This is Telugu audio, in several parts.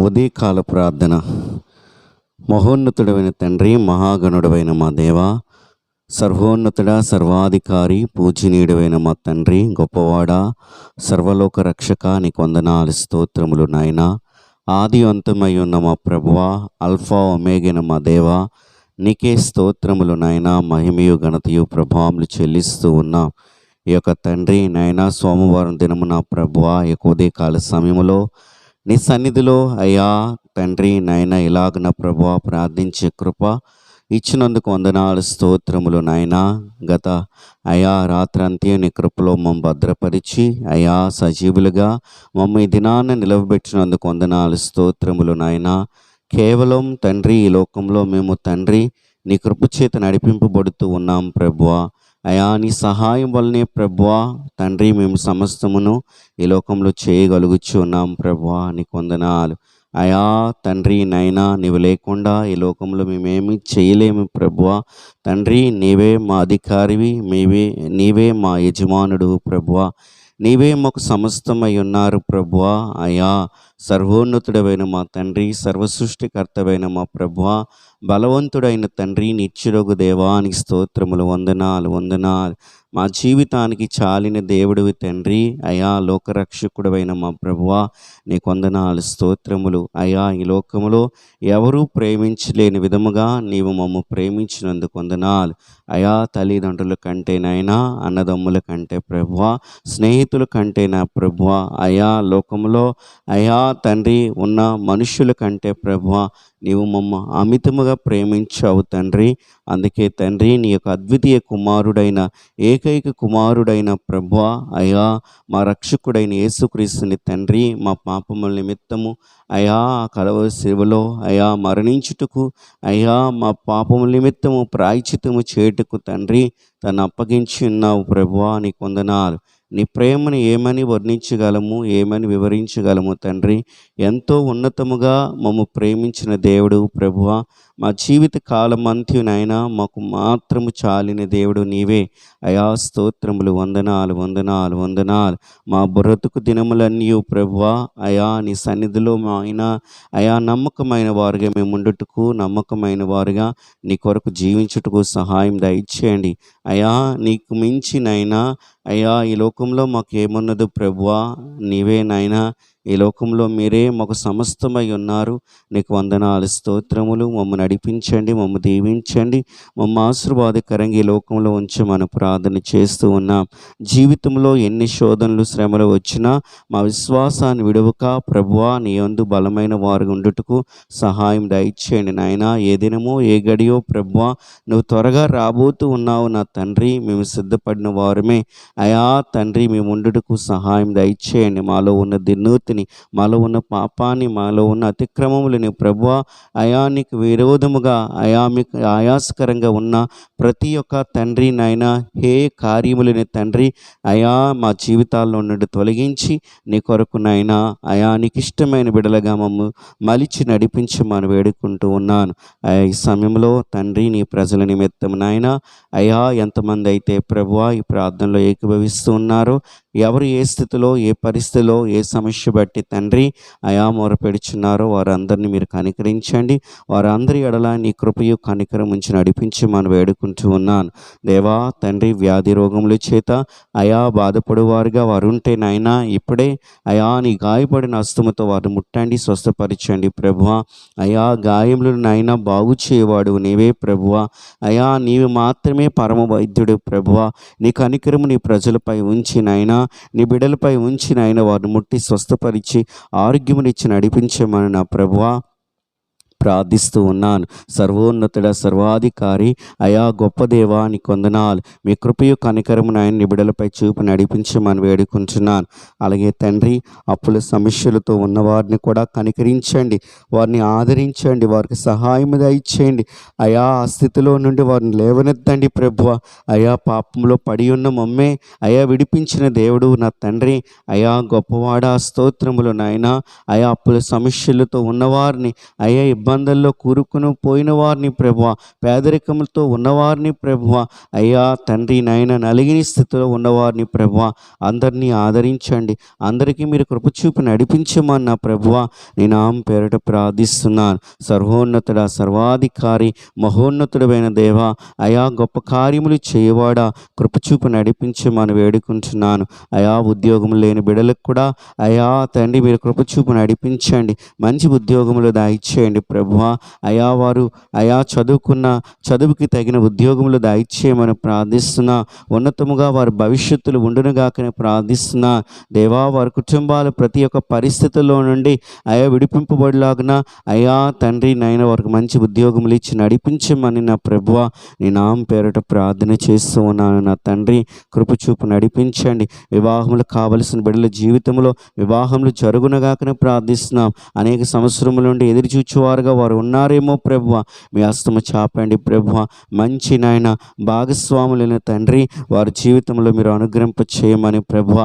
ఉదయకాల ప్రార్థన. మహోన్నతుడైన తండ్రి, మహాగణుడైన మా దేవ, సర్వోన్నతుడ, సర్వాధికారి, పూజనీయుడైన మా తండ్రి, గొప్పవాడ, సర్వలోక రక్షక, నీకు వందనాలు, స్తోత్రములు నాయన. ఆది అంతమై ఉన్న మా ప్రభువా, అల్ఫా ఒమేగైన మా దేవ, నీకే స్తోత్రములు నాయన. మహిమయు ఘనతయు ప్రభావములు చెల్లిస్తూ ఉన్నాం. ఈ యొక్క తండ్రి నాయన, సోమవారం దినము నా ప్రభువా, ఈ యొక్క ఉదయకాల సమయంలో నీ సన్నిధిలో అయ్యా తండ్రి నాయన ఇలాగ నా ప్రభువా ప్రార్థించే కృప ఇచ్చినందుకు వందనాలు, స్తోత్రములు నాయన. గత అయా రాత్రంతా నీ కృపలో మమ్మ భద్రపరిచి అయా సజీవులుగా మమ్మ ఈ దినాన్ని నిలవబెట్టినందుకు వందనాలు, స్తోత్రములు నాయన. కేవలం తండ్రి ఈ లోకంలో మేము తండ్రి నీ కృప చేత నడిపింపబడుతూ ఉన్నాం ప్రభువా. అయా నీ సహాయం వల్లనే ప్రభువా తండ్రి మేము సమస్తమును ఈ లోకంలో చేయగలుగుచు ఉన్నాం ప్రభువా. నీకు వందనాలు అయా తండ్రి నైనా. నీవు లేకుండా ఈ లోకంలో మేమేమి చేయలేము ప్రభువా. తండ్రి నీవే మా అధికారివి, నీవే మా యజమానుడు ప్రభువా. నీవే మాకు సమస్తమై ఉన్నారు ప్రభువా. అయా సర్వోన్నతుడైన మా తండ్రి, సర్వసృష్టికర్తవైన మా ప్రభువా, బలవంతుడైన తండ్రి, నిత్యుడగు దేవానికి స్తోత్రములు, వందనాలు వందనాలు. మా జీవితానికి చాలిన దేవుడివి తండ్రి, అయా లోకరక్షకుడైన మా ప్రభువా, నీకు వందనాలు, స్తోత్రములు. అయా ఈ లోకములో ఎవరూ ప్రేమించలేని విధముగా నీవు మమ్మ ప్రేమించినందుకు వందనాలు. అయా తల్లిదండ్రుల కంటే నైనా, అన్నదమ్ముల కంటే ప్రభువా, స్నేహితుల కంటే నా ప్రభువా, అయా లోకములో అయా తండ్రి ఉన్న మనుషుల కంటే ప్రభువా నీవు మమ్మ అమితముగా ప్రేమించావు తండ్రి. అందుకే తండ్రి నీ యొక్క అద్వితీయ కుమారుడైన ఏకైక కుమారుడైన ప్రభువా అయా మా రక్షకుడైన యేసుక్రీస్తుని తండ్రి మా పాపముల నిమిత్తము అయా కలవరి శిలువలో అయా మరణించుటకు అయా మా పాపముల నిమిత్తము ప్రాయశ్చిత్తము చేయుటకు తండ్రి తను అప్పగించి ఉన్నావు ప్రభువా. నీకు వందనాలు. నీ ప్రేమను ఏమని వర్ణించగలము, ఏమని వివరించగలము తండ్రి. ఎంతో ఉన్నతముగా మమ్మ ప్రేమించిన దేవుడు ప్రభువా. మా జీవిత కాలమంత్యునైనా మాకు మాత్రము చాలిన దేవుడు నీవే అయా. స్తోత్రములు, వందనాలు వందనాలు వందనాలు. మా బ్రతుకు దినములన్నీ ప్రభువా అయా నీ సన్నిధిలో మా ఆయన అయా నమ్మకమైన వారుగా మేము ఉండుటకు, నమ్మకమైన వారుగా నీ కొరకు జీవించుటకు సహాయం దయచేయండి అయా. నీకు మించినైనా అయ్యా ఈ లోకంలో మాకు ఏమున్నదు ప్రభువా, నీవే నాయనా. ఈ లోకంలో మీరే మాకు సమస్తమై ఉన్నారు. నీకు వందనాలు, స్తోత్రములు. మమ్మ నడిపించండి, మమ్మ దీవించండి, మమ్మ ఆశీర్వాదకరంగా ఈ లోకంలో ఉంచమని ప్రార్థన చేస్తూ ఉన్నాం. జీవితంలో ఎన్ని శోధనలు, శ్రమలు వచ్చినా మా విశ్వాసాన్ని విడవక ప్రభువా నీ యందు బలమైన వారు ఉండుటకు సహాయం దయచేయండి నాయన. ఏ దినమో ఏ గడియో ప్రభువా నువ్వు త్వరగా రాబోతూ ఉన్నావు నా తండ్రి. మేము సిద్ధపడిన వారమే అయా తండ్రి. మేము ఉండుటకు సహాయం దయచేయండి. మాలో ఉన్న దిన్నూతిని, మాలో ఉన్న పాపాన్ని, మాలో ఉన్న అతిక్రమములని ప్రభువా అయా నీకు విరోధముగా అయా మీకు ఆయాసకరంగా ఉన్న ప్రతి ఒక్క తండ్రి నాయన హే కార్యములని తండ్రి అయా మా జీవితాల్లో నుండి తొలగించి నీ కొరకు నాయన అయా నీకు ఇష్టమైన బిడలగా మమ్మ మలిచి నడిపించమని వేడుకుంటూ ఉన్నాను. అయా ఈ సమయంలో తండ్రి నీ ప్రజల నిమిత్తం నాయన అయా ఎంతమంది అయితే ప్రభువా ఈ ప్రార్థనలో ఏకీభవిస్తూ ఉన్నారో, ఎవరు ఏ స్థితిలో, ఏ పరిస్థితిలో, ఏ సమస్య బట్టి తండ్రి అయా మొరపెడుచున్నారో వారందరినీ మీరు కనికరించండి. వారందరి ఎడల నీ కృపయు కనికరం ఉంచి నడిపించమని వేడుకుంటూ ఉన్నాను దేవా తండ్రి. వ్యాధి రోగముల చేత అయా బాధపడువారుగా వారు ఉంటే నాయనా ఇప్పుడే అయా నీ గాయపడిన హస్తముతో వారిని ముట్టండి, స్వస్థపరచండి ప్రభువా. అయా గాయములను నాయనా బాగు చేయవాడు నీవే ప్రభువా. అయా నీవు మాత్రమే పరమ వైద్యుడు ప్రభువా. నీ కనికరము నీ ప్రజలపై ఉంచి నాయనా, నీ బిడ్డలపై ఉంచి నాయన వారిని ముట్టి స్వస్థపరిచి ఆరోగ్యమునిచ్చి నడిపించమని నా ప్రభువా ప్రార్థిస్తూ ఉన్నాను. సర్వోన్నతుడ, సర్వాధికారి అయా గొప్ప దేవా నీకు వందనాలు. మీ కృపయు కనికరము నాయన నీ బిడ్డలపై చూపి నడిపించమని వేడుకుంటున్నాను. అలాగే తండ్రి అప్పుల సమస్యలతో ఉన్నవారిని కూడా కనికరించండి, వారిని ఆదరించండి, వారికి సహాయం దయచేయండి అయా. ఆ స్థితిలో నుండి వారిని లేవనెత్తండి ప్రభువ. అయా పాపంలో పడి ఉన్న మమ్మే అయా విడిపించిన దేవుడు నా తండ్రి అయా గొప్పవాడా స్తోత్రములు నాయన. అయా అప్పుల సమస్యలతో ఉన్నవారిని అయా ఇబ్బంది ఇబ్బందుల్లో కూరుకుని పోయిన వారిని ప్రభువ, పేదరికంతో ఉన్నవారిని ప్రభువ, అయ్యా తండ్రి నాయన నలిగిన స్థితిలో ఉన్నవారిని ప్రభువ, అందరినీ ఆదరించండి. అందరికీ మీరు కృప చూపి నడిపించమన్న ప్రభువ నీ నామం పేరట ప్రార్థిస్తున్నాను. సర్వోన్నతుడా, సర్వాధికారి, మహోన్నతుడమైన దేవ, అయా గొప్ప కార్యములు చేయవాడా, కృపచూపు నడిపించమని వేడుకుంటున్నాను. అయా ఉద్యోగం లేని బిడ్డలకు కూడా అయా తండ్రి మీరు కృపచూపు నడిపించండి. మంచి ఉద్యోగములు దయచేయండి ప్రభువా. అయా వారు అయా చదువుకున్న చదువుకి తగిన ఉద్యోగములు దయచేయమని ప్రార్థిస్తున్నా. ఉన్నతముగా వారి భవిష్యత్తులు ఉండునుగాకని ప్రార్థిస్తున్నా. దేవా వారి కుటుంబాలు ప్రతి ఒక్క పరిస్థితుల్లో నుండి అయా విడిపింపబడిలాగున అయా తండ్రి నైనా వారికి మంచి ఉద్యోగములు ఇచ్చి నడిపించమని నా ప్రభువ నీ నామం పేరట ప్రార్థన చేస్తూ ఉన్నాను. నా తండ్రి కృపచూపు నడిపించండి. వివాహములు కావలసిన బిడ్డల జీవితంలో వివాహములు జరుగునగాకనే ప్రార్థిస్తున్నాం. అనేక సంవత్సరముల నుండి ఎదురు చూచువారుగా వారు ఉన్నారేమో ప్రభువ, మీ హస్తము చాపండి ప్రభువ. మంచి నాయన భాగస్వాములైన తండ్రి వారి జీవితంలో మీరు అనుగ్రహింప చేయమని ప్రభువ,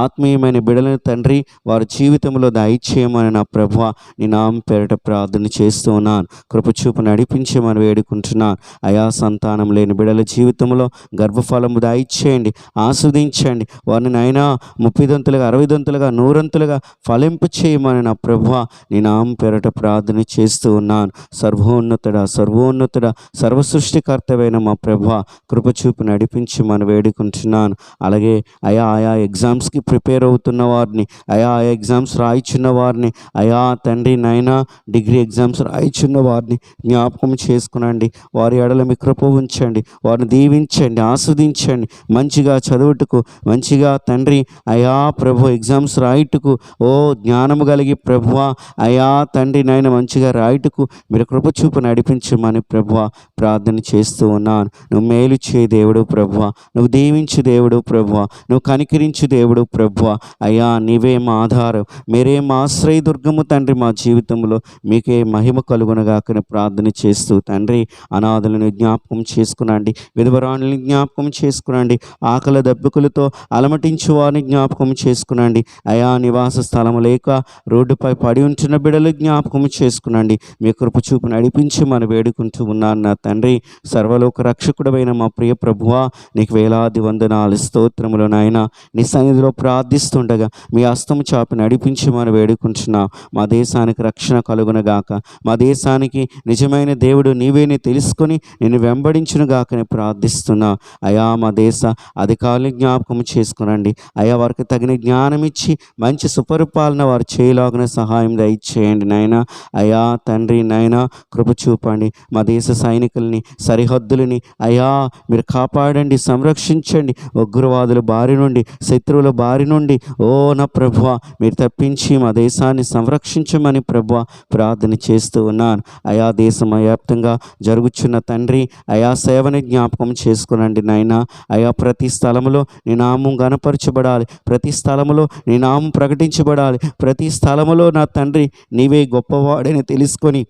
ఆత్మీయమైన బిడ్డలను తండ్రి వారి జీవితంలో దయచేయమని నా ప్రభువ నీ నామం పేరట ప్రార్థన చేస్తూ ఉన్నాను. కృపచూపు నడిపించమని వేడుకుంటున్నాను. అయా సంతానం లేని బిడ్డల జీవితంలో గర్భఫలము దయచేయండి, ఆస్వాదించండి. వారిని నైనా 30 దంతులుగా 60 దంతులుగా 100 ఫలింపు చేయమని నా ప్రభువ నీ నామం పేరట ప్రార్థన చేస్తూ ఉన్నాను. సర్వోన్నతుడా, సర్వోన్నతుడా, సర్వసృష్టికర్తవైన మా ప్రభువ కృపచూపు నడిపించమని వేడుకుంటున్నాను. అలాగే ఆయా ఎగ్జామ్స్కి ప్రిపేర్ అవుతున్న వారిని, ఆయా ఎగ్జామ్స్ రాయిచున్న వారిని, అయా తండ్రి నైనా డిగ్రీ ఎగ్జామ్స్ రాయిచున్న వారిని జ్ఞాపకం చేసుకునండి. వారి ఎడల మీ కృప ఉంచండి, వారిని దీవించండి, ఆస్వాదించండి. మంచిగా చదువుటకు, మంచిగా తండ్రి అయా ప్రభు ఎగ్జామ్స్ రాయుటకు ఓ జ్ఞానము కలిగి ప్రభువ అయా తండ్రి నాయన మంచిగా రాయుటకు మీరు కృప చూపు నడిపించమని ప్రభువ ప్రార్థన చేస్తూ ఉన్నాను. నువ్వు మేలు చేయి దేవుడు ప్రభువ, నువ్వు దీవించు దేవుడు ప్రభువ, నువ్వు కనికరించు దేవుడు ప్రభువ. అయ్యా నీవే మా ఆధారం, మీరే మా ఆశ్రయదుర్గము తండ్రి. మా జీవితంలో మీకే మహిమ కలుగునగాకని ప్రార్థన చేస్తూ తండ్రి అనాథులను జ్ఞాపకం చేసుకునండి, విధవరాణులను జ్ఞాపకం చేసుకునండి, ఆకలి దెబ్బకులతో అలమటించు వారిని జ్ఞాపకం చేసుకునండి. అయా నివాస స్థలము లేక రోడ్డుపై పడి ఉంటున్న బిడ్డలు జ్ఞాపకం చేసుకునండి. మీ కృప చూపు నడిపించి మనం వేడుకుంటూ ఉన్నాను నా తండ్రి. సర్వలోక రక్షకుడమైన మా ప్రియ ప్రభువా నీకు వేలాది వందనాలు స్తోత్రములు నాయన. నీ సన్నిధిలో ప్రార్థిస్తుండగా మీ హస్తము చాపి నడిపించి మనం వేడుకుంటున్నాం. మా దేశానికి రక్షణ కలుగునగాక, మా దేశానికి నిజమైన దేవుడు నీవేని తెలుసుకొని నేను వెంబడించును గాకని ప్రార్థిస్తున్నా. అయా మా దేశ అధికారులు జ్ఞాపకం చేసుకునండి. అయా వారికి తగిన జ్ఞానం ఇచ్చి మంచి సుపరిపాలన వారు చేయలాగిన సహాయం దయచేయండి నాయన. అయా తండ్రి నాయన కృప చూపండి. మా దేశ సైనికుల్ని, సరిహద్దులని అయా మీరు కాపాడండి, సంరక్షించండి. ఉగ్రవాదుల బారి నుండి, శత్రువుల బారి నుండి ఓ నా ప్రభువ మీరు తప్పించి మా దేశాన్ని సంరక్షించమని ప్రభువ ప్రార్థన చేస్తూ ఉన్నాను. అయా దేశం వ్యాప్తంగా జరుగుచున్న తండ్రి అయా సేవని జ్ఞాపకం చేసుకునండి నాయన. అయా ప్రతి స్థలంలో నీ నామం గణపరచబడాలి, ప్రతి స్థలంలో నీ నామం ప్రకటించబడాలి, ప్రతి స్థలంలో నా తండ్రి నీవే గొప్పవాడని తెలుసుకొని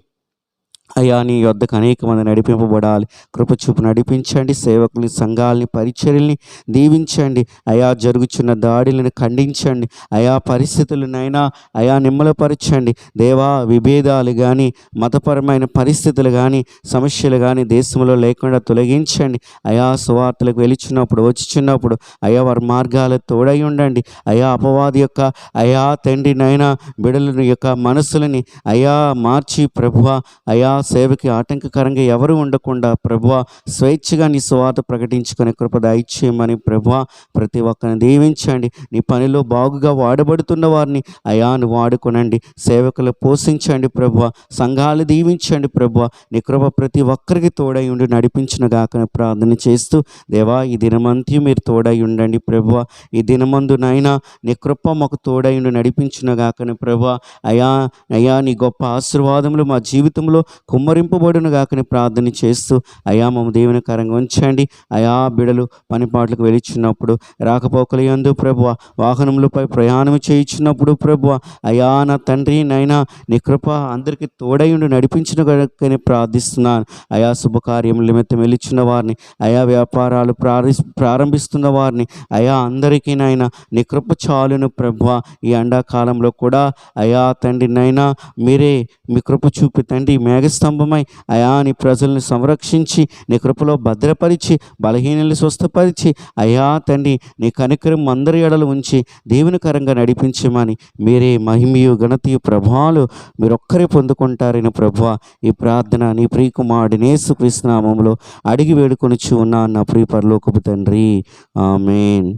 అయ్యా నీ యొద్దకు అనేక మంది నడిపింపబడాలి. కృపచూపు నడిపించండి. సేవకుల్ని, సంఘాలని, పరిచర్యల్ని దీవించండి. అయా జరుగుచున్న దాడులను ఖండించండి. అయా పరిస్థితులనైనా అయా నిమ్మలపరచండి. దేవా విభేదాలు కానీ, మతపరమైన పరిస్థితులు కానీ, సమస్యలు కానీ దేశంలో లేకుండా తొలగించండి. అయా సువార్తలకు వెలుచున్నప్పుడు, వచ్చుచున్నప్పుడు అయా వారి మార్గాలు తోడై ఉండండి. అయా అపవాది యొక్క అయా తండ్రి నైనా బిడల యొక్క మనసులని అయా మార్చి ప్రభువ అయా సేవకి ఆటంకకరంగా ఎవరు ఉండకుండా ప్రభువా స్వేచ్ఛగా నీ సువార్త ప్రకటించుకునే కృప దయచేయమని ప్రభువా ప్రతి ఒక్కరిని దీవించండి. నీ పనిలో బాగుగా వాడబడుతున్న వారిని అయాను వాడుకొనండి. సేవకులు పోషించండి ప్రభువా, సంఘాలు దీవించండి ప్రభువా. నీ కృప ప్రతి ఒక్కరికి తోడై ఉండి నడిపించిన గాకని ప్రార్థన చేస్తూ దేవా ఈ దినమంతా మీరు తోడై ఉండండి ప్రభువా. ఈ దినమందు నైనా నీ కృప మాకు తోడై ఉండి నడిపించిన గాకని ప్రభువా. అయా నీ గొప్ప ఆశీర్వాదములు మా జీవితంలో కుమ్మరింపబడును గాకని ప్రార్థన చేస్తూ అయా మమ్మ దేవునికరంగా ఉంచండి. అయా బిడలు పనిపాట్లకు వెళుచున్నప్పుడు, రాకపోకలు యందు ప్రభువ, వాహనములపై ప్రయాణం చేయించున్నప్పుడు ప్రభువ అయా నా తండ్రి నైనా నీ కృప అందరికీ తోడయుండి నడిపించిన గాకని ప్రార్థిస్తున్నాను. అయా శుభకార్యముల నిమిత్తం వెళుచున్న వారిని, అయా వ్యాపారాలు ప్రారంభిస్తున్న వారిని అయా అందరికీ నైనా నీ కృప చాలును ప్రభువ. ఈ ఎండాకాలంలో కూడా అయా తండ్రి నైనా మీరే మీ కృప చూపి తండ్రి మేఘ స్తంభమై అయా నీ ప్రజల్ని సంరక్షించి నీ కృపలో భద్రపరిచి బలహీనల్ని స్వస్థపరిచి అయా తండ్రి నీ కనికరం అందరి ఎడలు ఉంచి దేవునికరంగా నడిపించమని మీరే మహిమయు ఘనతయు ప్రభావాలు మీరొక్కరే పొందుకుంటారని ప్రభువా ఈ ప్రార్థన నీ ప్రియకుమారుడి యేసుక్రీస్తు నామములో అడిగి వేడుకొనిచ్చు ఉన్నాను నా ప్రియ పరలోకపు తండ్రి. ఆమేన్.